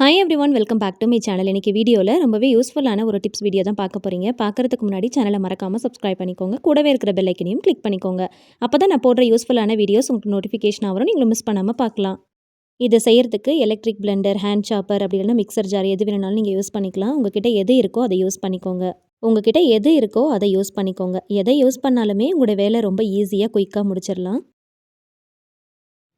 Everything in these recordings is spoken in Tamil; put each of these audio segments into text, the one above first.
Hi everyone, welcome back to my channel. இன்னைக்கு வீடியோவில் ரொம்பவே யூஸ்ஃபுல்லான ஒரு டிப்ஸ் வீடியோ தான் பார்க்க போகிறீங்க. பார்க்குறதுக்கு முன்னாடி சேனலை மறக்காமல் சப்ஸ்கிரைப் பண்ணிக்கோங்க. கூடவே இருக்கிற பெல் ஐக்கனையும் கிளிக் பண்ணிக்கோங்க. அப்போ தான் நான் போடுற யூஸ்ஃபுல்லான வீடியோஸ் உங்களுக்கு நோட்டிஃபிகேஷன் வரும், நீங்களும் மிஸ் பண்ணாமல் பார்க்கலாம். இதை செய்யறதுக்கு எலக்ட்ரிக் பிளெண்டர், ஹேண்ட் சாப்பர், அப்படி இல்லைனா மிக்சர் ஜார் எது வேணுனாலும் நீங்கள் யூஸ் பண்ணிக்கலாம். உங்ககிட்ட எது இருக்கோ அதை யூஸ் பண்ணிக்கோங்க. எதை யூஸ் பண்ணாலுமே உங்களோட வேலை ரொம்ப ஈஸியாக குயிக்காக முடிச்சிடலாம்.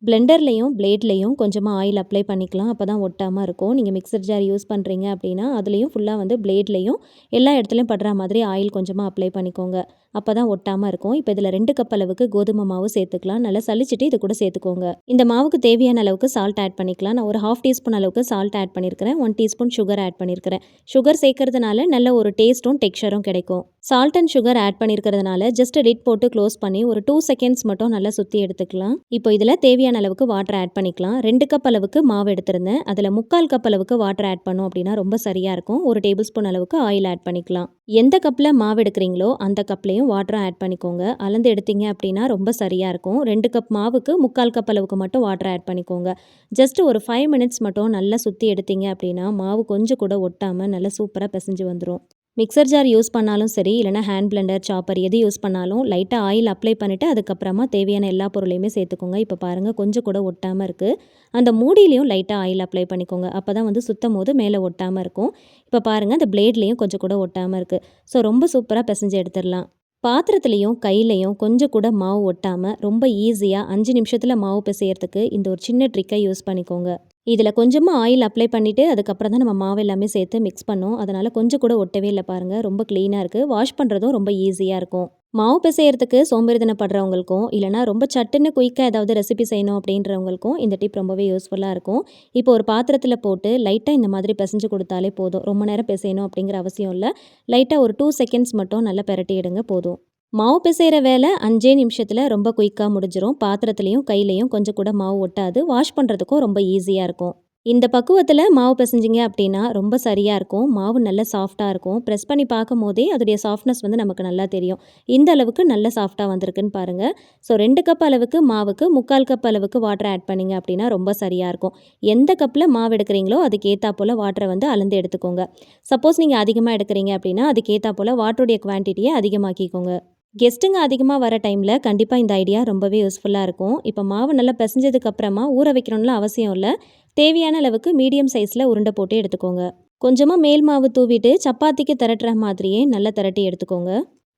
பிளெண்டர்லேயும் பிளேட்லேயும் கொஞ்சமாக ஆயில் அப்ளை பண்ணிக்கலாம். அப்போ தான் ஒட்டாமல் இருக்கும். நீங்கள் மிக்சர் ஜார் யூஸ் பண்ணுறீங்க அப்படின்னா அதுலேயும் ஃபுல்லாக வந்து பிளேட்லேயும் எல்லா இடத்துலையும் படுற மாதிரி ஆயில் கொஞ்சமாக அப்ளை பண்ணிக்கோங்க. அப்போ தான் ஒட்டாமல் இருக்கும். இப்போ இதில் 2 கப் அளவுக்கு கோதுமை மாவு சேர்த்துக்கலாம். நல்லா சலிச்சிட்டு இது கூட சேர்த்துக்கோங்க. இந்த மாவுக்கு தேவையான அளவுக்கு சால்ட் ஆட் பண்ணிக்கலாம். நான் ஒரு 1/2 டீஸ்பூன் அளவுக்கு சால்ட் ஆட் பண்ணியிருக்கிறேன். 1 டீஸ்பூன் சுகர் ஆட் பண்ணியிருக்கிறேன். சுகர் சேர்க்கறதுனால நல்ல ஒரு டேஸ்ட்டும் டெக்ஸ்சரும் கிடைக்கும். சால்ட் அண்ட் சுகர் ஆட் பண்ணியிருக்கிறதுனால ஜஸ்ட் லிட் போட்டு க்ளோஸ் பண்ணி ஒரு 2 செகண்ட்ஸ் மட்டும் நல்லா சுற்றி எடுத்துக்கலாம். இப்போ இதில் தேவையான அளவுக்கு வாட்டர் ஆட் பண்ணிக்கலாம். 2 கப் அளவுக்கு மாவு எடுத்திருந்தேன். அதில் 3/4 கப் அளவுக்கு வாட்டர் ஆட் பண்ணோம் அப்படின்னா ரொம்ப சரியாக இருக்கும். 1 டேபிள் ஸ்பூன் அளவுக்கு ஆயில் ஆட் பண்ணிக்கலாம். எந்த கப்பில் மாவு எடுக்கிறீங்களோ அந்த கப்லேயும் வாட்டரும் ஆட் பண்ணிக்கோங்க. அளந்து எடுத்தீங்க அப்படின்னா ரொம்ப சரியாக இருக்கும். 2 கப் மாவுக்கு 3/4 கப் அளவுக்கு மட்டும் வாட்டர் ஆட் பண்ணிக்கோங்க. ஜஸ்ட் ஒரு 5 மினிட்ஸ் மட்டும் நல்லா சுற்றி எடுத்தீங்க அப்படின்னா மாவு கொஞ்சம் கூட ஒட்டாமல் நல்லா சூப்பராக பிசைஞ்சு வந்துடும். மிக்சர் ஜார் யூஸ் பண்ணாலும் சரி, இல்லைனா ஹேண்ட் பிளெண்டர், சாப்பர் எது யூஸ் பண்ணாலும் லைட்டாக ஆயில் அப்ளை பண்ணிவிட்டு அதுக்கப்புறமா தேவையான எல்லா பொருளையுமே சேர்த்துக்கோங்க. இப்போ பாருங்கள் கொஞ்சம் கூட ஒட்டாமல் இருக்குது. அந்த மூடியிலையும் லைட்டாக ஆயில் அப்ளை பண்ணிக்கோங்க. அப்போ தான் வந்து சுத்தம் போது மேலே ஒட்டாமல் இருக்கும். இப்போ பாருங்கள் அந்த பிளேட்லேயும் கொஞ்சம் கூட ஒட்டாமல் இருக்குது. ஸோ ரொம்ப சூப்பராக பிசைஞ்சு எடுத்துடலாம். பாத்திரத்துலேயும் கையிலையும் கொஞ்சம் கூட மாவு ஒட்டாமல் ரொம்ப ஈஸியாக 5 நிமிஷத்தில் மாவு பிசையறதுக்கு இந்த ஒரு சின்ன ட்ரிக்கை யூஸ் பண்ணிக்கோங்க. இதில் கொஞ்சமாக ஆயில் அப்ளை பண்ணிவிட்டு அதுக்கப்புறம் தான் நம்ம மாவு எல்லாமே சேர்த்து மிக்ஸ் பண்ணோம். அதனால் கொஞ்சம் கூட ஒட்டவே இல்லை பாருங்கள். ரொம்ப க்ளீனாக இருக்குது. வாஷ் பண்ணுறதும் ரொம்ப ஈஸியாக இருக்கும். மாவு பிசையறதுக்கு சோம்பேறித்தனப்படுறவங்களுக்கும் இல்லைனா ரொம்ப சட்டுன்னு குயிக்காக ஏதாவது ரெசிபி செய்யணும் அப்படின்றவங்களுக்கும் இந்த டிப் ரொம்பவே யூஸ்ஃபுல்லாக இருக்கும். இப்போ ஒரு பாத்திரத்தில் போட்டு லைட்டாக இந்த மாதிரி பிசைஞ்சு கொடுத்தாலே போதும். ரொம்ப நேரம் பிசையணும் அப்படிங்கிற அவசியம் இல்லை. லைட்டாக ஒரு 2 செகண்ட்ஸ் மட்டும் நல்லா பிரட்டி எடுங்க போதும். மாவு பிசைகிற வேலை 5 நிமிஷத்தில் ரொம்ப குயிக்காக முடிஞ்சிடும். பாத்திரத்துலேயும் கையிலையும் கொஞ்சம் கூட மாவு ஒட்டாது. வாஷ் பண்ணுறதுக்கும் ரொம்ப ஈஸியாக இருக்கும். இந்த பக்குவத்தில் மாவு பிசைஞ்சிங்க அப்படின்னா ரொம்ப சரியாக இருக்கும். மாவு நல்ல சாஃப்டாக இருக்கும். ப்ரெஸ் பண்ணி பார்க்கும் போதே அதோடைய சாஃப்ட்னஸ் வந்து நமக்கு நல்லா தெரியும். இந்த அளவுக்கு நல்ல சாஃப்டாக வந்திருக்குன்னு பாருங்கள். ஸோ 2 கப் அளவுக்கு மாவுக்கு 3/4 கப் அளவுக்கு வாட்டர் ஆட் பண்ணிங்க அப்படின்னா ரொம்ப சரியாக இருக்கும். எந்த கப்பில் மாவு எடுக்கிறீங்களோ அதுக்கு ஏற்றா போல் வாட்டரை வந்து அளந்து எடுத்துக்கோங்க. சப்போஸ் நீங்கள் அதிகமாக எடுக்கிறீங்க அப்படின்னா அதுக்கு ஏற்றா போல் வாட்டருடைய குவான்டிட்டியை அதிகமாக்கிக்கோங்க. கெஸ்ட்டுங்க அதிகமாக வர டைமில் கண்டிப்பாக இந்த ஐடியா ரொம்பவே யூஸ்ஃபுல்லாக இருக்கும். இப்போ மாவு நல்லா பிசைஞ்சதுக்கப்புறமா ஊற வைக்கணும்லாம் அவசியம் இல்லை. தேவையான அளவுக்கு மீடியம் சைஸில் உருண்டை போட்டு எடுத்துக்கோங்க. கொஞ்சமாக மேல் மாவு தூவிட்டு சப்பாத்திக்கு திரட்டுற மாதிரியே நல்லா திரட்டி எடுத்துக்கோங்க.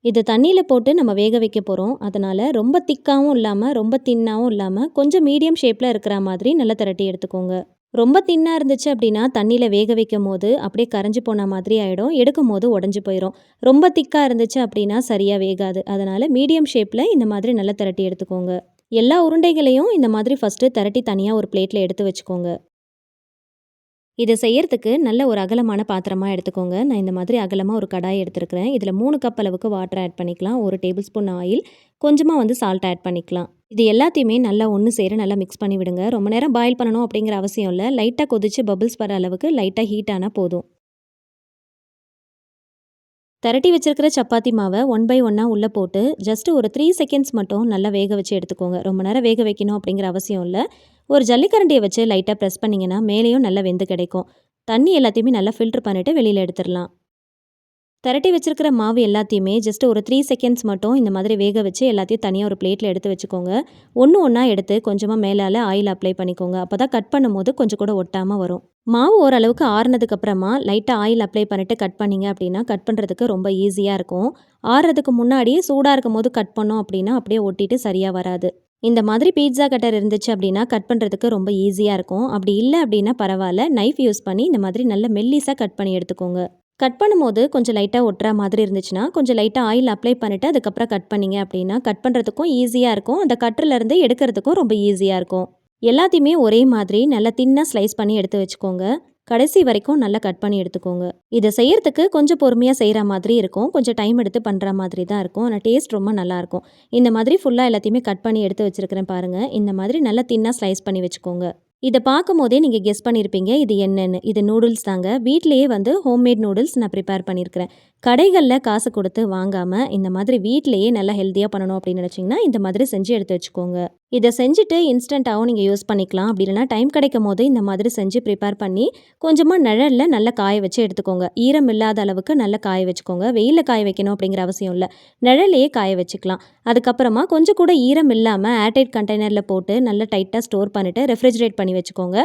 இது தண்ணியில் போட்டு நம்ம வேக வைக்க போகிறோம். அதனால் ரொம்ப திக்காகவும் இல்லாமல் ரொம்ப தின்னாகவும் இல்லாமல் கொஞ்சம் மீடியம் ஷேப்பில் இருக்கிற மாதிரி நல்லா திரட்டி எடுத்துக்கோங்க. ரொம்ப தின்னாக இருந்துச்சு அப்படின்னா தண்ணியில் வேக வைக்கும் போது அப்படியே கரைஞ்சி போன மாதிரி ஆகிடும். எடுக்கும் போது உடஞ்சி போயிடும். ரொம்ப திக்காக இருந்துச்சு அப்படின்னா சரியாக வேகாது. அதனால் மீடியம் ஷேப்பில் இந்த மாதிரி நல்லா திரட்டி எடுத்துக்கோங்க. எல்லா உருண்டைகளையும் இந்த மாதிரி ஃபஸ்ட்டு திரட்டி தனியாக ஒரு பிளேட்டில் எடுத்து வச்சுக்கோங்க. இதை செய்யறதுக்கு நல்ல ஒரு அகலமான பாத்திரமாக எடுத்துக்கோங்க. நான் இந்த மாதிரி அகலமாக ஒரு கடாய் எடுத்துருக்கிறேன். இதில் 3 கப் அளவுக்கு வாட்டர் ஆட் பண்ணிக்கலாம். 1 டேபிள் ஸ்பூன் ஆயில், கொஞ்சமாக வந்து சால்ட் ஆட் பண்ணிக்கலாம். இது எல்லாத்தையுமே நல்லா ஒன்று சேர நல்லா மிக்ஸ் பண்ணி விடுங்க. ரொம்ப நேரம் பாயில் பண்ணணும் அப்படிங்கிற அவசியம் இல்லை. லைட்டாக கொதிச்சு பபிள்ஸ் வர அளவுக்கு லைட்டாக ஹீட் ஆனால் போதும். திரட்டி வச்சிருக்கிற சப்பாத்தி மாவை 1 பை 1 உள்ளே போட்டு ஜஸ்ட் ஒரு 3 செகண்ட்ஸ் மட்டும் நல்லா வேக வச்சு எடுத்துக்கோங்க. ரொம்ப நேரம் வேக வைக்கணும் அப்படிங்கிற அவசியம் இல்லை. ஒரு ஜல்லிக்கரண்டியை வச்சு லைட்டாக ப்ரெஸ் பண்ணிங்கன்னா மேலேயும் நல்லா வெந்து கிடைக்கும். தண்ணி எல்லாத்தையுமே நல்லா ஃபில்டர் பண்ணிவிட்டு வெளியில் எடுத்துடலாம். திரட்டி வச்சிருக்கிற மாவு எல்லாத்தையுமே ஜஸ்ட் ஒரு 3 செகண்ட்ஸ் மட்டும் இந்த மாதிரி வேக வச்சு எல்லாத்தையும் தனியாக ஒரு பிளேட்டில் எடுத்து வச்சுக்கோங்க. ஒன்று ஒன்றா எடுத்து கொஞ்சமாக மேலால் ஆயில் அப்ளை பண்ணிக்கோங்க. அப்போ தான் கட் பண்ணும்போது கொஞ்சம் கூட ஒட்டாமல் வரும். மாவு ஓரளவுக்கு ஆறுனதுக்கப்புறமா லைட்டாக ஆயில் அப்ளை பண்ணிவிட்டு கட் பண்ணிங்க அப்படின்னா கட் பண்ணுறதுக்கு ரொம்ப ஈஸியாக இருக்கும். ஆறுறதுக்கு முன்னாடியே சூடாக இருக்கும் போது கட் பண்ணோம் அப்படின்னா அப்படியே ஒட்டிட்டு சரியாக வராது. இந்த மாதிரி பீட்சா கட்டர் இருந்துச்சு அப்படின்னா கட் பண்ணுறதுக்கு ரொம்ப ஈஸியாக இருக்கும். அப்படி இல்லை அப்படின்னா பரவாயில்ல, நைஃப் யூஸ் பண்ணி இந்த மாதிரி நல்ல மெல்லிஸாக கட் பண்ணி எடுத்துக்கோங்க. கட் பண்ணும்போது கொஞ்சம் லைட்டாக ஒட்டுற மாதிரி இருந்துச்சுன்னா கொஞ்சம் லைட்டாக ஆயில் அப்ளை பண்ணிவிட்டு அதுக்கப்புறம் கட் பண்ணிங்க அப்படின்னா கட் பண்ணுறதுக்கும் ஈஸியாக இருக்கும். அந்த கட்டர்லேருந்து எடுக்கிறதுக்கும் ரொம்ப ஈஸியாக இருக்கும். எல்லாத்தையுமே ஒரே மாதிரி நல்லா தின்னாக ஸ்லைஸ் பண்ணி எடுத்து வச்சுக்கோங்க. கடைசி வரைக்கும் நல்லா கட் பண்ணி எடுத்துக்கோங்க. இதை செய்யறதுக்கு கொஞ்சம் பொறுமையாக செய்கிற மாதிரி இருக்கும். கொஞ்சம் டைம் எடுத்து பண்ணுற மாதிரி தான் இருக்கும். ஆனால் டேஸ்ட் ரொம்ப நல்லாயிருக்கும். இந்த மாதிரி ஃபுல்லாக எல்லாத்தையுமே கட் பண்ணி எடுத்து வச்சுருக்கிறேன் பாருங்கள். இந்த மாதிரி நல்லா தின்னாக ஸ்லைஸ் பண்ணி வச்சுக்கோங்க. இதை பார்க்கும் போதே நீங்கள் கெஸ் பண்ணியிருப்பீங்க இது என்னன்னு. இது நூடுல்ஸ் தாங்க. வீட்டிலேயே வந்து ஹோம்மேட் நூடுல்ஸ் நான் ப்ரிப்பேர் பண்ணியிருக்கிறேன். கடைகளில் காசு கொடுத்து வாங்காமல் இந்த மாதிரி வீட்டிலேயே நல்லா ஹெல்த்தியாக பண்ணணும் அப்படின்னு நினச்சிங்கன்னா இந்த மாதிரி செஞ்சு எடுத்து வச்சுக்கோங்க. இத செஞ்சுட்டு இன்ஸ்டன்ட்டாவும் நீங்க யூஸ் பண்ணிக்கலாம். அப்படி இல்லன்னா டைம் கிடைக்கும்போது இந்த மாதிரி செஞ்சு ப்ரிப்பேர் பண்ணி, கொஞ்சமா நிழல்ல நல்லா காய வச்சு எடுத்துக்கோங்க. ஈரம் இல்லாத அளவுக்கு நல்லா காய வச்சுக்கோங்க. வெயில்ல காய வைக்கணும் அப்படிங்கிற அவசியம் இல்ல. நிழல்லயே காய வச்சுக்கலாம். அதுக்கப்புறமா கொஞ்சம் கூட ஈரம் இல்லாம ஏர்டைட் கண்டெய்னர்ல போட்டு நல்லா டைட்டா ஸ்டோர் பண்ணிட்டு ரெஃப்ரிஜரேட் பண்ணி வச்சுக்கோங்க.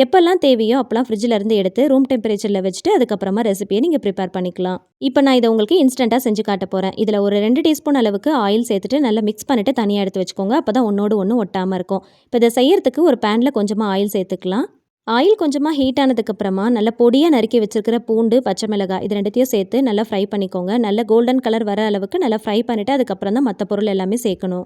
எப்பல்லாம் தேவையோ அப்பல்லாம் ஃப்ரிட்ஜ்ல இருந்து எடுத்து ரூம் டெம்பரேச்சர்ல வச்சுட்டு அதுக்கப்புறமா ரெசிபிய நீங்க ப்ரிப்பேர் பண்ணிக்கலாம். இப்ப நான் இத உங்களுக்கு இன்ஸ்டன்ட்டா செஞ்சு காட்டப் போறேன். இதுல ஒரு 2 டீஸ்பூன் அளவுக்கு ஆயில் சேர்த்துட்டு நல்லா மிக்ஸ் பண்ணிட்டு தனியா எடுத்து வச்சுக்கோங்க. அப்பதான் ஒண்ணோடு ஒண்ணு ஒட்டாம இருக்கும். இப்ப இத செய்யறதுக்கு ஒரு பேன்ல கொஞ்சமா ஆயில் சேர்த்துக்கலாம். ஆயில் கொஞ்சமா ஹீட் ஆனதுக்கு அப்புறமா நல்ல பொடியா நறுக்கி வச்சிருக்கிற பூண்டு, பச்சை மிளகாய் இது 2த்தையும் சேர்த்து நல்லா ஃப்ரை பண்ணிக்கோங்க. நல்ல கோல்டன் கலர் வர அளவுக்கு நல்லா ஃப்ரை பண்ணிட்டு அதுக்கப்புறம் தான் மத்த பொருள் எல்லாமே சேர்க்கணும்.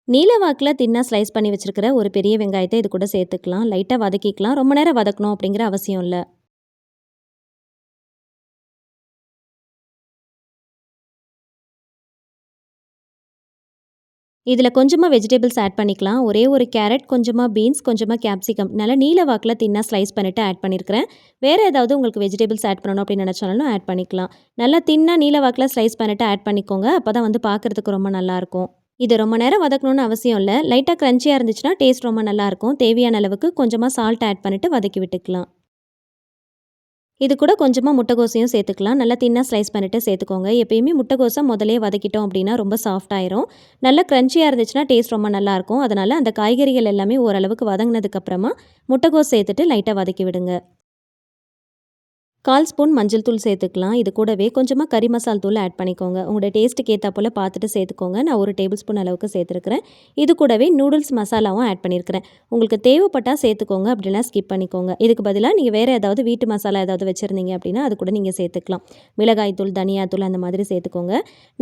நீல வாக்குல தின்னா ஸ்லைஸ் பண்ணி வச்சிருக்கிற ஒரு பெரிய வெங்காயத்த இது கூட சேர்த்துக்கலாம். லைட்டா வதக்கிக்கலாம். ரொம்ப நேரம் வதக்கணும் அப்படிங்கிற அவசியம் இல்ல. இதில கொஞ்சமா வெஜிடபிள்ஸ் ஆட் பண்ணிக்கலாம். ஒரே ஒரு கேரட், கொஞ்சமா பீன்ஸ், கொஞ்சமா கேப்சிகம் நல்லா நீல வாக்குல தின்னா ஸ்லைஸ் பண்ணிட்டு ஆட் பண்ணியிருக்கிறேன். வேற ஏதாவது உங்களுக்கு வெஜிடபிள்ஸ் ஆட் பண்ணணும் அப்படின்னு நினைச்சாலும் ஆட் பண்ணிக்கலாம். நல்லா தின்னா நீல வாக்குல ஸ்லைஸ் பண்ணிட்டு ஆட் பண்ணிக்கோங்க. அப்பதான் வந்து பார்க்கறதுக்கு ரொம்ப நல்லாயிருக்கும். இது ரொம்ப நேரம் வதக்கணும்னு அவசியம் இல்ல. லைட்டா கிரன்ச்சியா இருந்துச்சுன்னா டேஸ்ட் ரொம்ப நல்லாயிருக்கும். தேவையான அளவுக்கு கொஞ்சமா சால்ட் ஆட் பண்ணிட்டு வதக்கி விட்டுக்கலாம். இது கூட கொஞ்சமா முட்டைகோஸையும் சேர்த்துக்கலாம். நல்லா தின்னா ஸ்லைஸ் பண்ணிட்டு சேர்த்துக்கோங்க. எப்பயுமே முட்டைகோஸ முதல்லயே வதக்கிட்டோம் அப்படின்னா ரொம்ப சாஃப்ட் ஆயிரும். நல்லா கிரன்ச்சியா இருந்துச்சுன்னா டேஸ்ட் ரொம்ப நல்லாயிருக்கும். அதனால அந்த காய்கறிகள் எல்லாமே ஓரளவுக்கு வதங்கினதுக்கு அப்புறமா முட்டைகோஸ் சேர்த்துட்டு லைட்டா வதக்கி விடுங்க. 1/4 ஸ்பூன் மஞ்சள் தூள் சேர்த்துக்கலாம். இது கூடவே கொஞ்சமா கறி மசால் தூள் ஆட் பண்ணிக்கோங்க. உங்களோட டேஸ்ட்டுக்கு ஏத்தாப்போல பார்த்துட்டு சேர்த்துக்கோங்க. நான் 1 டேபிள் ஸ்பூன் அளவுக்கு சேர்த்துருக்கிறேன். இது கூடவே நூடுல்ஸ் மசாலாவும் ஆட் பண்ணியிருக்கிறேன். உங்களுக்கு தேவைப்பட்டா சேர்த்துக்கோங்க. அப்படின்னா ஸ்கிப் பண்ணிக்கோங்க. இதுக்கு பதிலா நீங்க வேற ஏதாவது வீட்டு மசாலா ஏதாவது வச்சிருந்தீங்க அப்படின்னா அது கூட நீங்க சேர்த்துக்கலாம். மிளகாய் தூள், தனியா தூள் அந்த மாதிரி சேர்த்துக்கோங்க.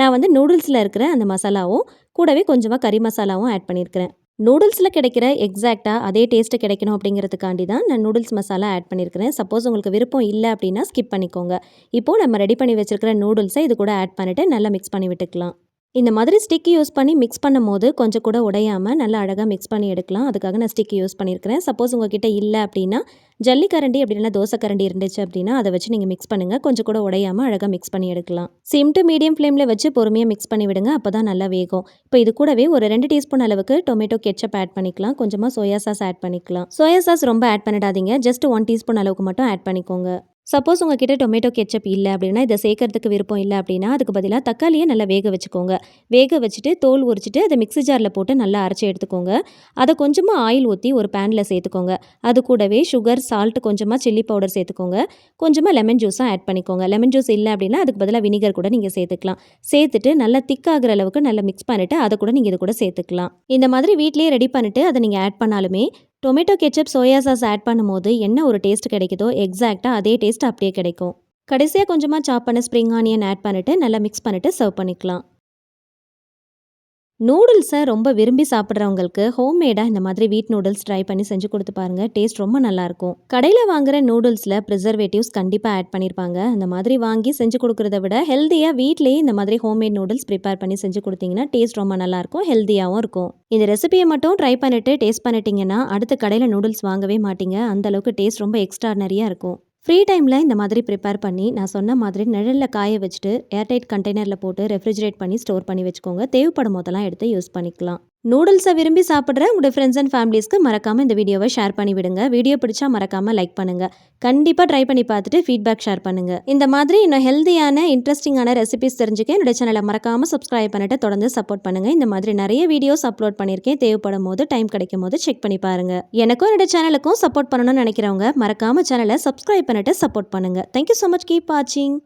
நான் வந்து நூடுல்ஸ்ல இருக்கிற அந்த மசாலாவும் கூடவே கொஞ்சமா கறி மசாலாவும் ஆட் பண்ணியிருக்கிறேன். நூடுல்ஸில் கிடைக்கிற எக்ஸாக்ட்டா அதே டேஸ்ட்டு கிடைக்கணும் அப்படிங்கிறதுக்காண்டி தான் நான் நூடுல்ஸ் மசாலா ஆட் பண்ணியிருக்கிறேன். சப்போஸ் உங்களுக்கு விருப்பம் இல்ல அப்படின்னா ஸ்கிப் பண்ணிக்கோங்க. இப்போ நம்ம ரெடி பண்ணி வச்சிருக்கிற நூடுல்ஸை இது கூட ஆட் பண்ணிட்டு நல்லா மிக்ஸ் பண்ணி விட்டுக்கலாம். இந்த மாதிரி ஸ்டிக் யூஸ் பண்ணி மிக்ஸ் பண்ணும்போது கொஞ்சம் கூட உடையாம நல்லா அழகா மிக்ஸ் பண்ணி எடுக்கலாம். அதுக்காக நான் ஸ்டிக் யூஸ் பண்ணியிருக்கிறேன். சப்போஸ் உங்ககிட்ட இல்ல அப்படின்னா ஜல்லிக்கரண்டி அப்படி இல்லைனா தோசை கரண்டி இருந்துச்சு அப்படின்னா அதை வச்சு நீங்க மிக்ஸ் பண்ணுங்க. கொஞ்சம் கூட உடையாம அழகா மிக்ஸ் பண்ணி எடுக்கலாம். சிம் டு மீடியம் ஃப்ளேம்ல வச்சு பொறுமையா மிக்ஸ் பண்ணி விடுங்க. அப்பதான் நல்லா வேகும். இப்போ இது கூடவே ஒரு 2 டீஸ்பூன் அளவுக்கு டொமேட்டோ கெட்சப் ஆட் பண்ணிக்கலாம். கொஞ்சமா சோயா சாஸ் ஆட் பண்ணிக்கலாம். சோயா சாஸ் ரொம்ப ஆட் பண்ணிடாதீங்க. ஜஸ்ட் 1 டீஸ்பூன் அளவுக்கு மட்டும் ஆட் பண்ணிக்கோங்க. சப்போஸ் உங்ககிட்ட டொமேட்டோ கெட்சப் இல்ல அப்படின்னா, இத சேர்க்கறதுக்கு விருப்பம் இல்ல அப்படின்னா, அதுக்கு பதிலா தக்காளிய நல்லா வேக வச்சுக்கோங்க. வேக வச்சுட்டு, தோல் உரிச்சுட்டு, அத மிக்ஸி ஜார்ல போட்டு நல்லா அரைச்சு எடுத்துக்கோங்க. அத கொஞ்சமா ஆயில் ஊத்தி ஒரு பேன்ல சேர்த்துக்கோங்க. அது கூடவே சுகர், சால்ட், கொஞ்சமா சில்லி பவுடர் சேர்த்துக்கோங்க. கொஞ்சமா லெமன் ஜூஸும் ஆட் பண்ணிக்கோங்க. லெமன் ஜூஸ் இல்ல அப்படின்னா, அதுக்கு பதிலா வினிகர் கூட நீங்க சேர்த்துக்கலாம். சேர்த்துட்டு நல்லா திக் ஆகுற அளவுக்கு நல்லா மிக்ஸ் பண்ணிட்டு, அத கூட நீங்க இது கூட சேர்த்துக்கலாம். இந்த மாதிரி வீட்லயே ரெடி பண்ணிட்டு, அத நீங்க ஆட் பண்ணாலுமே tomato ketchup, soya sauce add பண்ணும்போது என்ன ஒரு டேஸ்ட் கிடைக்குதோ எக்ஸாக்ட்டா அதே டேஸ்ட் அப்படியே கிடைக்கும். கடைசியா கொஞ்சமா சாப் பண்ண ஸ்ப்ரிங் ஆனியன் ஆட் பண்ணிட்டு நல்லா மிக்ஸ் பண்ணிட்டு சர்வ் பண்ணிக்கலாம். நூடுல்ஸை ரொம்ப விரும்பி சாப்பிட்றவங்களுக்கு ஹோம்மேடா இந்த மாதிரி வீட் நூடுல்ஸ் ட்ரை பண்ணி செஞ்சு கொடுத்து பாருங்க. டேஸ்ட் ரொம்ப நல்லாயிருக்கும். கடையில் வாங்குற நூடுல்ஸில் ப்ரிசர்வேட்டிவ்ஸ் கண்டிப்பாக ஆட் பண்ணியிருப்பாங்க. அந்த மாதிரி வாங்கி செஞ்சு கொடுக்குறத விட ஹெல்த்தியாக வீட்லேயே இந்த மாதிரி ஹோம்மேட் நூடுல்ஸ் ப்ரிப்பேர் பண்ணி செஞ்சு கொடுத்தீங்கன்னா டேஸ்ட் ரொம்ப நல்லாயிருக்கும், ஹெல்த்தியாகவும் இருக்கும். இந்த ரெசிபியை மட்டும் ட்ரை பண்ணிட்டு டேஸ்ட் பண்ணிட்டீங்கன்னா அடுத்த கடையில் நூடுல்ஸ் வாங்கவே மாட்டீங்க. அந்தளவுக்கு டேஸ்ட் ரொம்ப எக்ஸ்ட்ரானரியாக இருக்கும். ஃப்ரீ டைமில் இந்த மாதிரி ப்ரிப்பேர் பண்ணி நான் சொன்ன மாதிரி நிழலில் காய வச்சுட்டு ஏர்டைட் கண்டெய்னரில் போட்டு ரெஃப்ரிஜரேட் பண்ணி ஸ்டோர் பண்ணி வச்சுக்கோங்க. தேவைப்படும் போதெல்லாம் எடுத்து யூஸ் பண்ணிக்கலாம். நூடுல்ஸை விரும்பி சாப்பிட்ற உங்களோட ஃப்ரெண்ட்ஸ் அண்ட் ஃபேமிலிஸ்க்கு மறக்காமல் இந்த வீடியோவை ஷேர் பண்ணி விடுங்க. வீடியோ பிடிச்சா மறக்காமல் லைக் பண்ணுங்கள். கண்டிப்பாக ட்ரை பண்ணி பார்த்துட்டு ஃபீட்பேக் ஷேர் பண்ணுங்கள். இந்த மாதிரி இன்னும் ஹெல்த்தியான இன்ட்ரெஸ்டிங்கான ரெசிபிஸ் தெரிஞ்சுக்க என்னோட சேனலை மறக்காமல் சப்ஸ்கிரைப் பண்ணிட்டு தொடர்ந்து சப்போர்ட் பண்ணுங்கள். இந்த மாதிரி நிறைய வீடியோஸ் அப்லோட் பண்ணியிருக்கேன். தேவைப்படும் போது டைம் கிடைக்கும் போது செக் பண்ணி பாருங்கள். எனக்கும் என்னோட சேனலுக்கும் சப்போர்ட் பண்ணணும்னு நினைக்கிறவங்க மறக்காமல் சேனலை சப்ஸ்கிரைப் பண்ணிட்டு சப்போர்ட் பண்ணுங்கள். Thank you so much. கீப் வாட்சிங்.